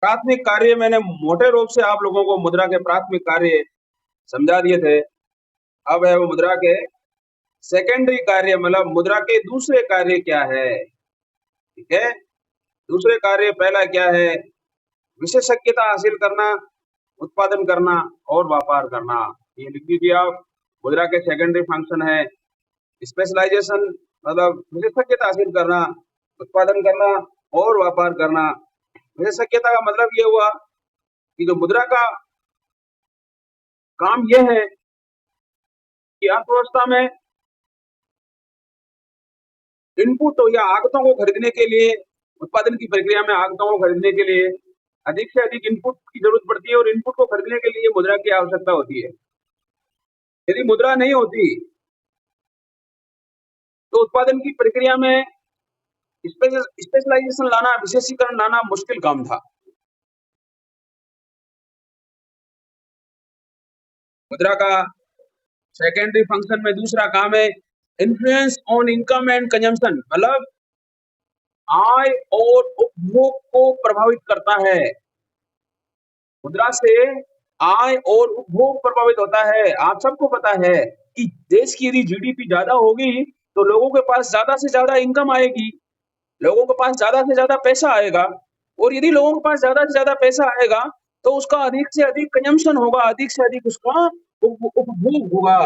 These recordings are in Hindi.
प्राथमिक कार्य मैंने मोटे रूप से आप लोगों को मुद्रा के प्राथमिक कार्य समझा दिए थे। अब है वो मुद्रा के सेकेंडरी कार्य, मतलब मुद्रा के दूसरे कार्य क्या है। ठीक है, दूसरे कार्य पहला क्या है? विशेषज्ञता हासिल करना, उत्पादन करना और व्यापार करना। ये लिख दीजिए आप। मुद्रा के सेकेंडरी फंक्शन है स्पेशलाइजेशन, मतलब विशेषज्ञता हासिल करना, उत्पादन करना और व्यापार करना। विशेषज्ञता का मतलब ये हुआ कि जो मुद्रा का काम ये है कि अर्थव्यवस्था में इनपुट या आगतों को खरीदने के लिए, उत्पादन की प्रक्रिया में आगतों को खरीदने के लिए अधिक से अधिक इनपुट की जरूरत पड़ती है और इनपुट को खरीदने के लिए मुद्रा की आवश्यकता होती है। यदि मुद्रा नहीं होती तो उत्पादन की प्रक्रिया में स्पेशलाइजेशन लाना, विशेषीकरण लाना मुश्किल काम था। मुद्रा का सेकेंडरी फंक्शन में दूसरा काम है influence on income and consumption, मतलब आय और उपभोग को प्रभावित करता है। मुद्रा से आय और उपभोग प्रभावित होता है। आप सबको पता है कि देश की यदि जीडीपी ज्यादा होगी तो लोगों के पास ज्यादा से ज्यादा इनकम आएगी, लोगों के पास ज्यादा से ज्यादा पैसा आएगा, और यदि लोगों के पास ज्यादा से ज्यादा पैसा आएगा तो उसका अधिक से अधिक कंजम्पशन होगा, अधिक से अधिक उसका उपभोग होगा।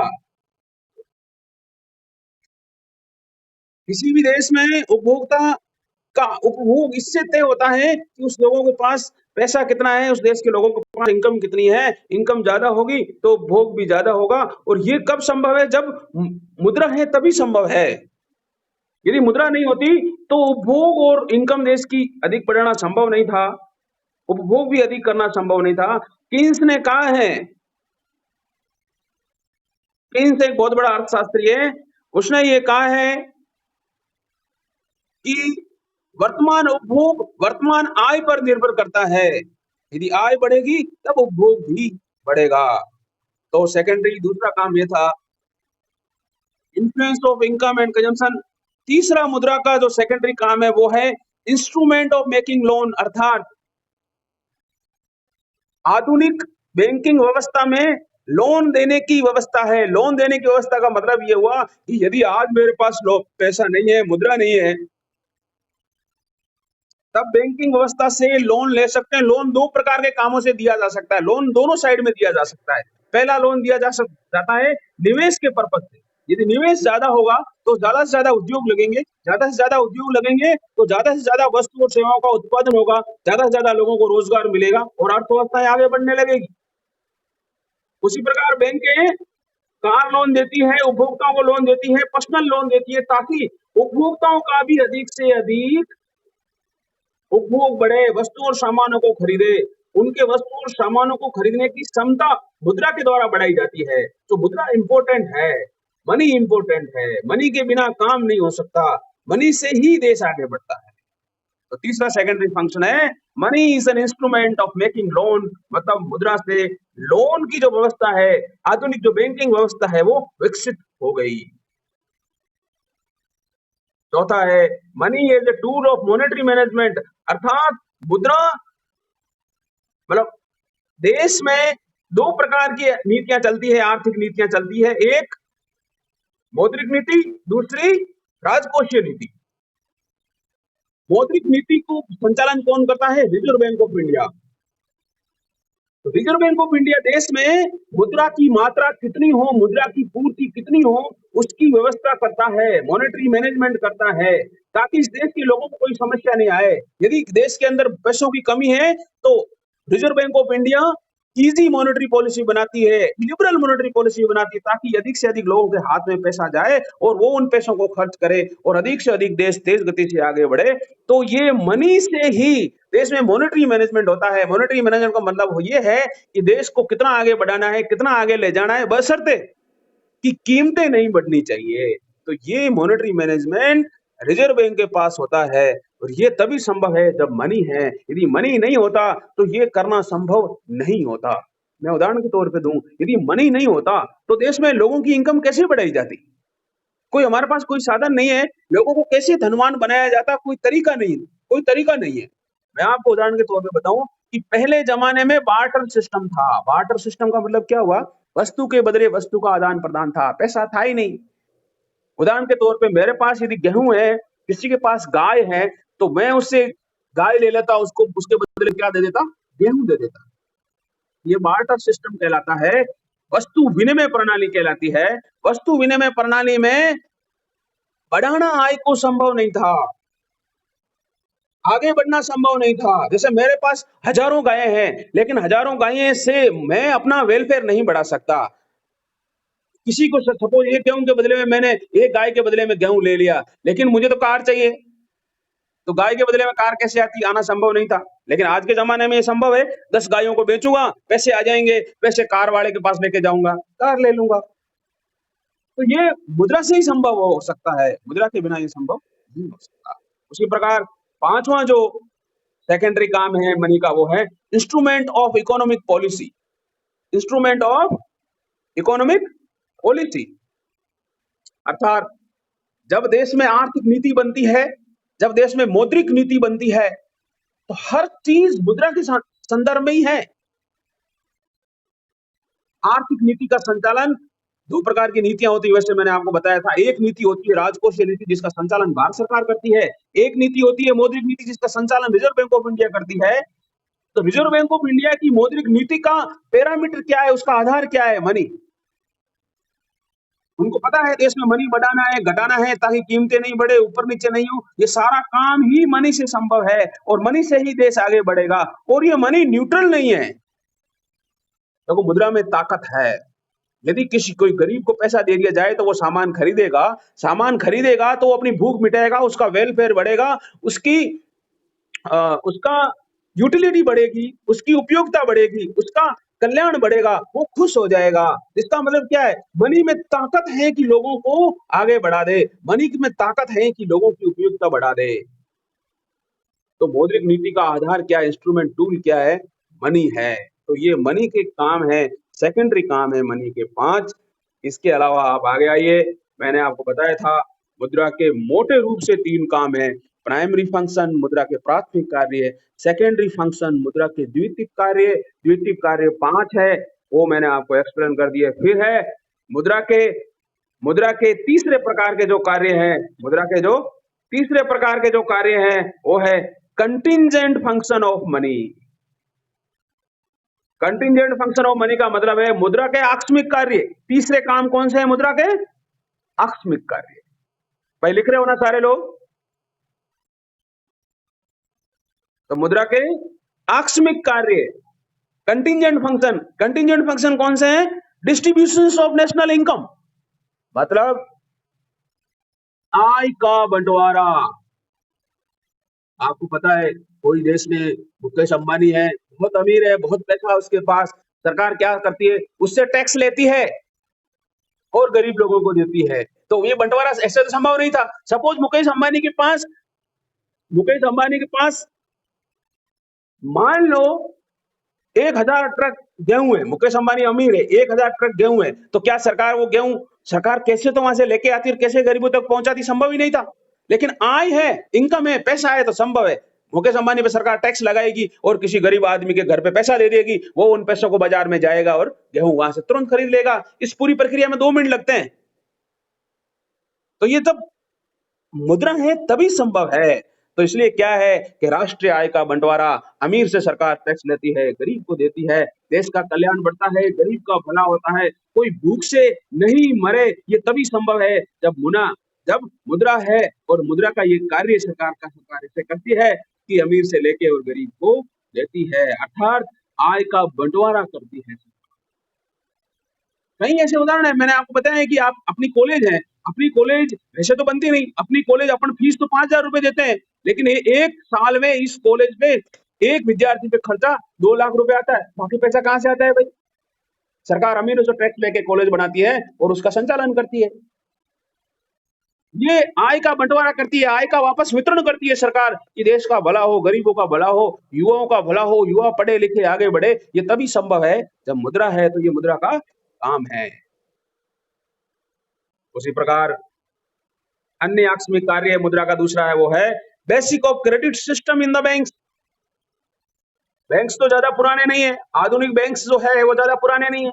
किसी भी देश में उपभोक्ता का उपभोग इससे तय होता है कि उस लोगों के पास पैसा कितना है, उस देश के लोगों के पास इनकम कितनी है। इनकम ज्यादा होगी तो उपभोग भी ज्यादा होगा, और ये कब संभव है? जब मुद्रा है तभी संभव है। यदि मुद्रा नहीं होती तो उपभोग और इनकम देश की अधिक बढ़ाना संभव नहीं था, उपभोग भी अधिक करना संभव नहीं था। कीन्स ने कहा है, कीन्स एक बहुत बड़ा अर्थशास्त्री है, उसने ये कहा है कि वर्तमान उपभोग वर्तमान आय पर निर्भर करता है। यदि आय बढ़ेगी तब उपभोग भी बढ़ेगा। तो सेकेंडरी दूसरा काम ये था influence of income and consumption. तीसरा मुद्रा का जो सेकेंडरी काम है वो है इंस्ट्रूमेंट ऑफ मेकिंग लोन, अर्थात आधुनिक बैंकिंग व्यवस्था में लोन देने की व्यवस्था है। लोन देने की व्यवस्था का मतलब ये हुआ कि यदि आज मेरे पास पैसा नहीं है, मुद्रा नहीं है, तब बैंकिंग व्यवस्था से लोन ले सकते हैं। लोन दो प्रकार के कामों से दिया जा सकता है, लोन दोनों साइड में दिया जा सकता है। पहला लोन दिया जाता है निवेश के पर्पज से। यदि निवेश ज्यादा होगा तो ज्यादा से ज्यादा उद्योग लगेंगे, ज्यादा से ज्यादा उद्योग लगेंगे तो ज्यादा से ज्यादा वस्तु और सेवाओं का उत्पादन होगा, ज्यादा से ज्यादा लोगों को रोजगार मिलेगा और अर्थव्यवस्था आगे बढ़ने लगेगी। उसी प्रकार बैंकें कार लोन देती है, उपभोक्ताओं को लोन देती है, पर्सनल लोन देती है, ताकि उपभोक्ताओं का भी अधिक से अधिक उपभोग बढ़े, वस्तु और सामानों को खरीदे। उनके वस्तु और सामानों को खरीदने की क्षमता मुद्रा के द्वारा बढ़ाई जाती है। तो मुद्रा इंपॉर्टेंट है, मनी इंपॉर्टेंट है, मनी के बिना काम नहीं हो सकता, मनी से ही देश आगे बढ़ता है। तो तीसरा सेकेंडरी फंक्शन है money is an instrument of making loan, मतलब मुद्रा से लोन की जो व्यवस्था है, आधुनिक जो बैंकिंग व्यवस्था है वो विकसित हो गई। चौथा है money as a tool of monetary management, अर्थात मुद्रा मतलब देश में दो प्रकार की नीतियां चलती है, आर्थिक नीतियां चलती है। एक मौद्रिक नीति, दूसरी राजकोषीय नीति। मौद्रिक नीति को संचालन कौन करता है? Reserve bank of India. तो रिजर्व बैंक ऑफ इंडिया देश में मुद्रा की मात्रा कितनी हो, मुद्रा की पूर्ति कितनी हो, उसकी व्यवस्था करता है, मॉनेटरी मैनेजमेंट करता है, ताकि इस देश के लोगों को कोई समस्या नहीं आए। यदि देश के अंदर पैसों की कमी है तो reserve bank of India easy monetary policy बनाती है, लिबरल मॉनेटरी पॉलिसी बनाती है, ताकि अधिक से अधिक लोगों के हाथ में पैसा जाए और वो उन पैसों को खर्च करे और अधिक से अधिक देश तेज गति से आगे बढ़े। तो ये मनी से ही देश में मॉनेटरी मैनेजमेंट होता है। मॉनेटरी मैनेजमेंट का मतलब ये है कि देश को कितना आगे बढ़ाना है, कितना आगे ले जाना है, बशर्ते कि कीमतें नहीं बढ़नी चाहिए। तो ये मॉनेटरी मैनेजमेंट रिजर्व बैंक के पास होता है, और ये तभी संभव है जब मनी है। यदि मनी नहीं होता तो ये करना संभव नहीं होता। मैं उदाहरण के तौर पे दूं, यदि मनी नहीं होता तो देश में लोगों की इनकम कैसे बढ़ाई जाती? कोई हमारे पास कोई साधन नहीं है, लोगों को कैसे धनवान बनाया जाता? कोई तरीका नहीं है, कोई तरीका नहीं है। मैं आपको उदाहरण के तौर पे बताऊं कि पहले जमाने में बार्टर सिस्टम था। बार्टर सिस्टम का मतलब क्या हुआ? वस्तु के बदले वस्तु का आदान प्रदान था, पैसा था ही नहीं। उदाहरण के तौर पे मेरे पास यदि गेहूं है, किसी के पास गाय है, तो मैं उससे गाय ले लेता, उसको उसके बदले क्या दे देता? गेहूं दे देता। ये बार्टर सिस्टम कहलाता है। वस्तु विनिमय प्रणाली कहलाती है। वस्तु विनिमय प्रणाली में बढ़ाना आय को संभव नहीं था, आगे बढ़ना संभव नहीं था। जैसे मेरे पास हजारों गायें हैं, लेकिन हजारों गायें से मैं अपना वेलफेयर नहीं बढ़ा सकता। किसी को सपोज एक गेहूं के बदले में मैंने एक गाय के बदले में गेहूं ले लिया, लेकिन मुझे तो कार चाहिए, तो गाय के बदले में कार कैसे आती? आना संभव नहीं था। लेकिन आज के जमाने में ये संभव है। 10 गायों को बेचूंगा, पैसे आ जाएंगे, पैसे कार वाले के पास लेके जाऊंगा, कार ले लूंगा। तो ये मुद्रा से ही संभव हो सकता है, मुद्रा के बिना ये संभव नहीं हो सकता। उसी प्रकार पांचवा जो सेकेंडरी काम है मनी का, वो है instrument of economic policy. Instrument of economic policy अर्थात जब देश में आर्थिक नीति बनती है, जब देश में मौद्रिक नीति बनती है, तो हर चीज मुद्रा के संदर्भ में ही है। आर्थिक नीति का संचालन दो प्रकार की नीतियां होती है, वैसे मैंने आपको बताया था। एक नीति होती है राजकोषीय नीति, जिसका संचालन भारत सरकार करती है। एक नीति होती है मौद्रिक नीति, जिसका संचालन रिजर्व बैंक ऑफ इंडिया करती है। तो रिजर्व बैंक ऑफ इंडिया की मौद्रिक नीति का पैरामीटर क्या है, उसका आधार क्या है? मनी। उनको पता है देश में मनी बढ़ाना है, घटाना है, ताकि कीमतें नहीं बढ़े, ऊपर नीचे नहीं हो। ये सारा काम ही मनी से संभव है, और मनी से ही देश आगे बढ़ेगा। और ये मनी न्यूट्रल नहीं है, देखो मुद्रा में ताकत है। यदि किसी कोई गरीब को पैसा दे दिया जाए तो वो सामान खरीदेगा, सामान खरीदेगा तो वो अपनी भूख मिटाएगा, उसका वेलफेयर बढ़ेगा, उसका यूटिलिटी बढ़ेगी, उसकी उपयोगिता बढ़ेगी, उसका कल्याण बढ़ेगा, वो खुश हो जाएगा। इसका मतलब क्या है? मनी में ताकत है कि लोगों को आगे बढ़ा दे, मनी में ताकत है कि लोगों की उपयोगिता बढ़ा दे। तो मौद्रिक नीति का आधार क्या है, इंस्ट्रूमेंट टूल क्या है? मनी है। तो ये मनी के काम है, सेकेंडरी काम है मनी के 5। इसके अलावा आप आगे आइए, मैंने आपको बताया था मुद्रा के मोटे रूप से 3 काम है। प्राइमरी फंक्शन मुद्रा के प्राथमिक कार्य, सेकेंडरी फंक्शन मुद्रा के द्वितीयक कार्य। द्वितीयक कार्य 5 है, वो मैंने आपको एक्सप्लेन कर दिया। फिर है मुद्रा के तीसरे प्रकार के जो कार्य हैं, मुद्रा के जो तीसरे प्रकार के जो कार्य हैं, वो है contingent function of money. Contingent function of money का मतलब है मुद्रा के आकस्मिक कार्य। तीसरे काम कौन से हैं मुद्रा के? आकस्मिक कार्य। भाई लिख रहे हो ना सारे लोग? तो मुद्रा के आकस्मिक कार्य कंटिंजेंट फंक्शन। कंटिंजेंट फंक्शन कौन से हैं? डिस्ट्रीब्यूशन ऑफ नेशनल इनकम, मतलब आय का बंटवारा। आपको पता है कोई देश में मुकेश अंबानी है, बहुत अमीर है, बहुत पैसा उसके पास, सरकार क्या करती है? उससे टैक्स लेती है और गरीब लोगों को देती है। तो ये बंटवारा ऐसे तो संभव नहीं था। सपोज मुकेश अंबानी के पास मान लो 1000 ट्रक गेहूं है। मुकेश अंबानी अमीर है, 1000 ट्रक गेहूं है, तो क्या सरकार वो गेहूं सरकार कैसे तो वहां से लेके आती और कैसे गरीबों तक पहुंचाती? संभव ही नहीं था। लेकिन आय है, इनकम है, पैसा है, तो संभव है। मुकेश अंबानी पे सरकार टैक्स लगाएगी और किसी गरीब आदमी के घर पे पैसा दे देगी, वो उन पैसों को बाजार में जाएगा और गेहूं वहां से तुरंत खरीद लेगा। इस पूरी प्रक्रिया में 2 मिनट लगते हैं। तो ये तब मुद्रा है, तभी संभव है। तो इसलिए क्या है कि राष्ट्रीय आय का बंटवारा, अमीर से सरकार टैक्स लेती है, गरीब को देती है, देश का कल्याण बढ़ता है, गरीब का भला होता है, कोई भूख से नहीं मरे। ये तभी संभव है जब मुद्रा है, और मुद्रा का ये कार्य सरकार इसे करती है कि अमीर से लेके और गरीब को देती है, अर्थात आय का बंटवारा करती है। कई ऐसे उदाहरण है, मैंने आपको बताया है कि आप अपनी कॉलेज है, अपनी कॉलेज वैसे तो बनती नहीं, अपनी कॉलेज अपन फीस तो 5000 रुपए देते हैं, लेकिन एक साल में इस कॉलेज में एक विद्यार्थी पे खर्चा 2 लाख रुपए आता है। बाकी पैसा कहां से आता है भाई? सरकार अमीरों से टैक्स लेके कॉलेज बनाती है और उसका संचालन करती है। ये आय का बंटवारा करती है, आय का वापस वितरण करती है सरकार, कि देश का भला हो, गरीबों का भला हो, युवाओं का भला हो, युवा पढ़े लिखे आगे बढ़े। ये तभी संभव है जब मुद्रा है, तो ये मुद्रा का काम है। उसी प्रकार अन्य आकस्मिक कार्य मुद्रा का दूसरा है, वो है basic of credit system in the banks. Banks तो ज्यादा पुराने नहीं है, आधुनिक बैंक्स जो है वो ज्यादा पुराने नहीं है।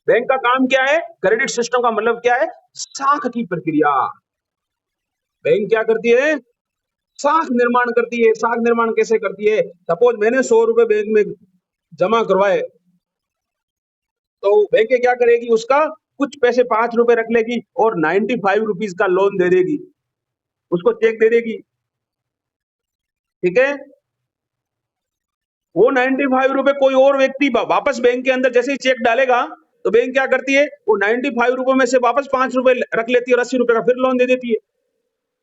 बैंक का काम क्या है? क्रेडिट सिस्टम का मतलब क्या है? साख की प्रक्रिया। बैंक क्या करती है? साख निर्माण करती है। साख निर्माण कैसे करती है? सपोज मैंने 100 रुपए बैंक में जमा करवाए, तो बैंक क्या करेगी? उसका कुछ पैसे 5 रुपए रख लेगी और 95 रुपीज का लोन दे देगी, उसको चेक दे देगी। ठीक है, वो 95 रुपए कोई और व्यक्ति वापस बैंक के अंदर जैसे ही चेक डालेगा, तो बैंक क्या करती है? वो 95 रुपए में से वापस 5 रुपए रख लेती है और 80 रुपए का फिर लोन दे देती है।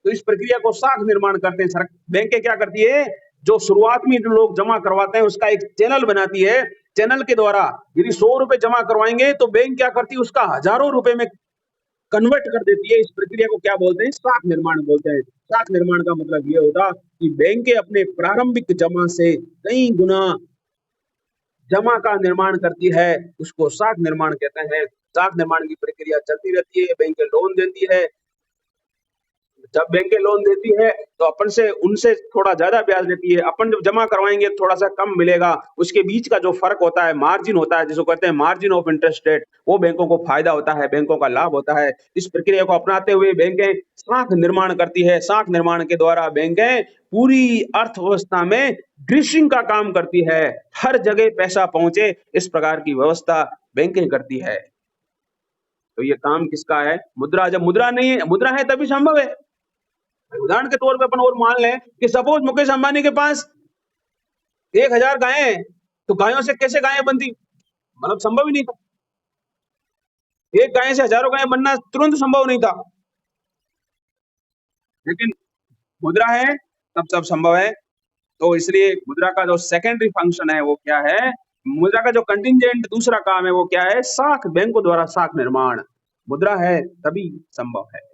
तो इस प्रक्रिया को साख निर्माण करते हैं। बैंक क्या करती है? जो शुरुआत में जो लोग जमा करवाते हैं उसका एक चैनल बनाती है। चैनल के द्वारा यदि 100 रुपए जमा करवाएंगे तो बैंक क्या करती है? उसका हजारों रुपए में कन्वर्ट कर देती है। इस प्रक्रिया को क्या बोलते हैं? साख निर्माण बोलते हैं। साख निर्माण का मतलब ये होता कि बैंक अपने प्रारंभिक जमा से कई गुना जमा का निर्माण करती है, उसको साख निर्माण कहते हैं। साख निर्माण की प्रक्रिया चलती रहती है। बैंक लोन देती है। जब बैंक लोन देती है तो अपन से उनसे थोड़ा ज्यादा ब्याज लेती है, अपन जब जमा करवाएंगे थोड़ा सा कम मिलेगा। उसके बीच का जो फर्क होता है, मार्जिन होता है, जिसको कहते हैं मार्जिन ऑफ इंटरेस्ट रेट, वो बैंकों को फायदा होता है, बैंकों का लाभ होता है। इस प्रक्रिया को अपनाते हुए बैंकें साख निर्माण करती है। साख निर्माण के द्वारा बैंकें पूरी अर्थव्यवस्था में ग्रीसिंग का काम करती है, हर जगह पैसा पहुंचे, इस प्रकार की व्यवस्था बैंकें करती है। तो ये काम किसका है? मुद्रा। जब मुद्रा नहीं है, मुद्रा है तभी संभव है। उदाहरण के तौर पे अपन और मान लें कि सपोज मुकेश अंबानी के पास 1000 गायें हैं, तो गायों से कैसे गायें बनती? मतलब संभव ही नहीं था। एक गाय से हजारों गायें बनना तुरंत संभव नहीं था। लेकिन मुद्रा है तब सब संभव है। तो इसलिए मुद्रा का जो सेकेंडरी फंक्शन है वो क्या है? मुद्रा का जो कंटिजेंट दूसरा काम है वो क्या है? साख, बैंकों द्वारा साख निर्माण। मुद्रा है तभी संभव है।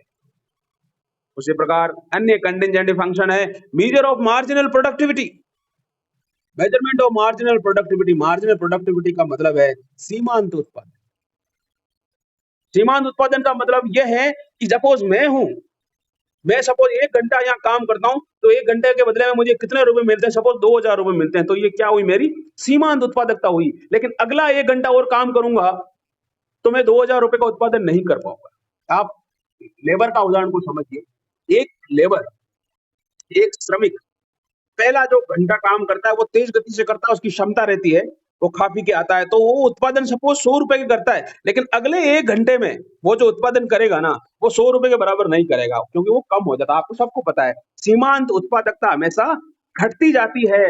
उसी प्रकार अन्य कंटिजेंट फंक्शन है measure of marginal productivity. Measurement of marginal productivity. Marginal productivity का मतलब है सीमांत उत्पादन। सीमांत उत्पादन का मतलब यह है कि सपोज मैं सपोज 1 घंटा यहाँ काम करता हूँ, तो 1 घंटे के बदले में मुझे कितने रुपए मिलते हैं? सपोज 2000 रुपए मिलते हैं। तो ये क्या हुई? मेरी सीमांत उत्पादकता हुई। लेकिन अगला 1 घंटा और काम करूंगा तो मैं 2000 रुपए का उत्पादन नहीं कर पाऊंगा। आप लेबर का उदाहरण को समझिए। एक लेबर, एक श्रमिक पहला जो घंटा काम करता है वो तेज गति से करता है, उसकी क्षमता रहती है, वो खा पी के आता है, तो वो उत्पादन सपोज 100 रुपए के करता है। लेकिन अगले 1 घंटे में वो जो उत्पादन करेगा ना, वो 100 रुपए के बराबर नहीं करेगा, क्योंकि वो कम हो जाता है। आपको सबको पता है सीमांत उत्पादकता हमेशा घटती जाती है।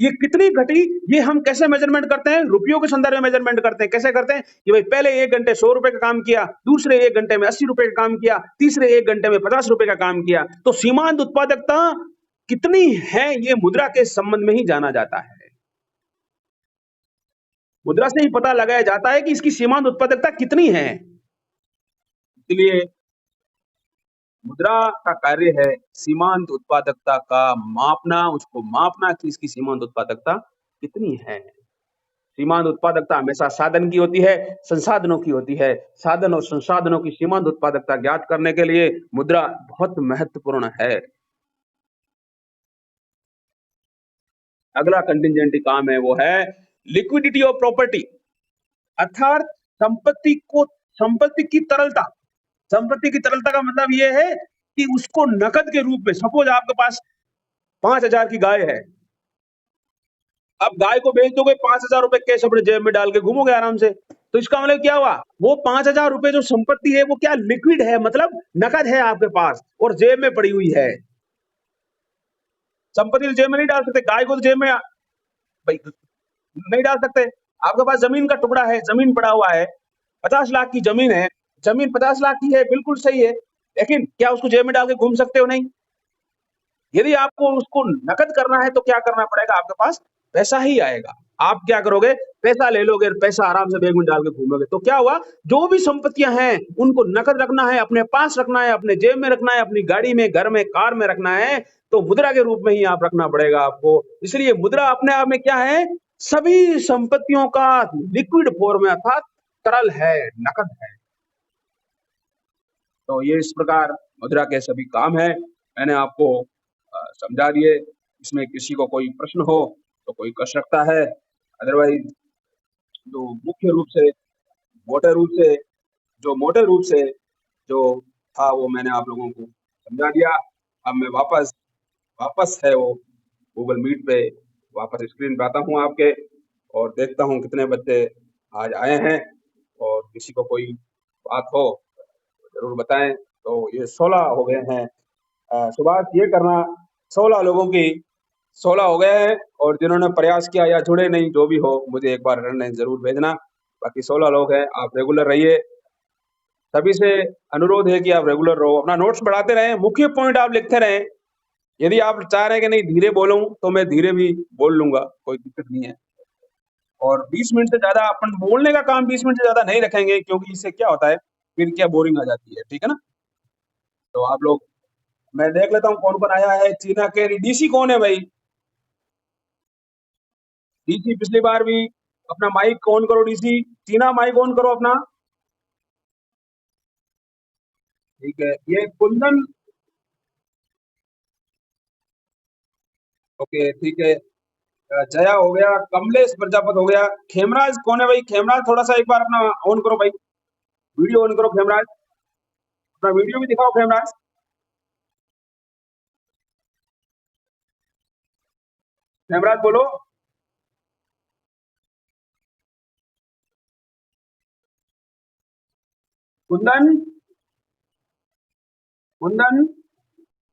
ये कितनी घटी, ये हम कैसे मेजरमेंट करते हैं? रुपयों के संदर्भ में मेजरमेंट करते हैं। कैसे करते हैं? कि भाई पहले 1 घंटे 100 रुपए का काम किया, दूसरे 1 घंटे में 80 रुपए का काम किया, तीसरे 1 घंटे में 50 रुपए का काम किया। तो सीमांत उत्पादकता कितनी है ये मुद्रा के संबंध में ही जाना जाता है। मुद्रा से ही पता लगाया जाता है कि इसकी सीमांत उत्पादकता कितनी है। इसलिए मुद्रा का कार्य है सीमांत उत्पादकता का मापना, उसको मापना कि इसकी सीमांत उत्पादकता कितनी है। सीमांत उत्पादकता हमेशा साधन की होती है, संसाधनों की होती है। साधन और संसाधनों की सीमांत उत्पादकता ज्ञात करने के लिए मुद्रा बहुत महत्वपूर्ण है। अगला कंटिजेंट काम है वो है लिक्विडिटी ऑफ प्रॉपर्टी, अर्थात संपत्ति की तरलता। संपत्ति की तरलता का मतलब ये है कि उसको नकद के रूप में, सपोज आपके पास 5000 की गाय है, अब गाय को बेच दोगे, 5000 रुपए कैश अपने जेब में डाल के घूमोगे आराम से। तो इसका मतलब क्या हुआ? वो 5000 रुपए जो संपत्ति है वो क्या लिक्विड है, मतलब नकद है आपके पास और जेब में पड़ी हुई है। संपत्ति तो जेब में नहीं डाल सकते, गाय को तो जेब में भाई नहीं डाल सकते। आपके पास जमीन का टुकड़ा है, जमीन पड़ा हुआ है, 50 लाख की जमीन है, जमीन 50 लाख की है, बिल्कुल सही है, लेकिन क्या उसको जेब में डाल के घूम सकते हो? नहीं। यदि आपको उसको नकद करना है तो क्या करना पड़ेगा? आपके पास पैसा ही आएगा। आप क्या करोगे? पैसा ले लोगे, पैसा आराम से बैग में डाल के घूमोगे। तो क्या हुआ? जो भी संपत्तियां हैं उनको नकद रखना है, अपने पास रखना है, अपने जेब में रखना है, अपनी गाड़ी में, घर में, कार में रखना है, तो मुद्रा के रूप में ही आप रखना पड़ेगा आपको। इसलिए मुद्रा अपने आप में क्या है? सभी संपत्तियों का लिक्विड फॉर्म में, अर्थात तरल है, नकद है। तो ये इस प्रकार मुद्रा के सभी काम है, मैंने आपको समझा दिए। इसमें किसी को कोई प्रश्न हो तो कोई कर सकता है, अदरवाइज जो मुख्य रूप से मोटे रूप से मोटे रूप से जो था वो मैंने आप लोगों को समझा दिया। अब मैं वापस है वो गूगल मीट पे वापस स्क्रीन पे आता हूँ आपके, और देखता हूँ कितने बच्चे आज आए हैं, और किसी को कोई बात हो तो जरूर बताएं। तो ये 16 हो गए हैं। सुभाष, ये करना 16 लोगों की 16 हो गए हैं, और जिन्होंने प्रयास किया या जुड़े नहीं, जो भी हो, मुझे एक बार जरूर भेजना। बाकी 16 लोग हैं, आप रेगुलर रहिए। सभी से अनुरोध है कि आप रेगुलर रहो, अपना नोट्स बढ़ाते रहें, मुख्य पॉइंट आप लिखते रहें। यदि आप चाह रहे हैं कि नहीं धीरे बोलूं तो मैं धीरे भी बोल लूंगा, कोई दिक्कत नहीं है। और 20 मिनट से ज्यादा अपन बोलने का काम 20 मिनट से ज्यादा नहीं रखेंगे, क्योंकि इससे क्या होता है, फिर क्या बोरिंग आ जाती है, ठीक है ना। तो आप लोग, मैं देख लेता हूँ कौन कौन आया है। चीना के डीसी कौन है भाई? डीसी पिछली बार भी अपना माइक ऑन करो। डीसी चीना, माइक ऑन करो अपना। ठीक है, ये कुंदन, ओके ठीक है। जया हो गया, कमलेश प्रजापत हो गया। खेमराज कौन है भाई? खेमराज थोड़ा सा एक बार अपना ऑन करो भाई, वीडियो ऑन करो खेमराज, अपना वीडियो भी दिखाओ खेमराज। खेमराज बोलो। कुंदन, कुंदन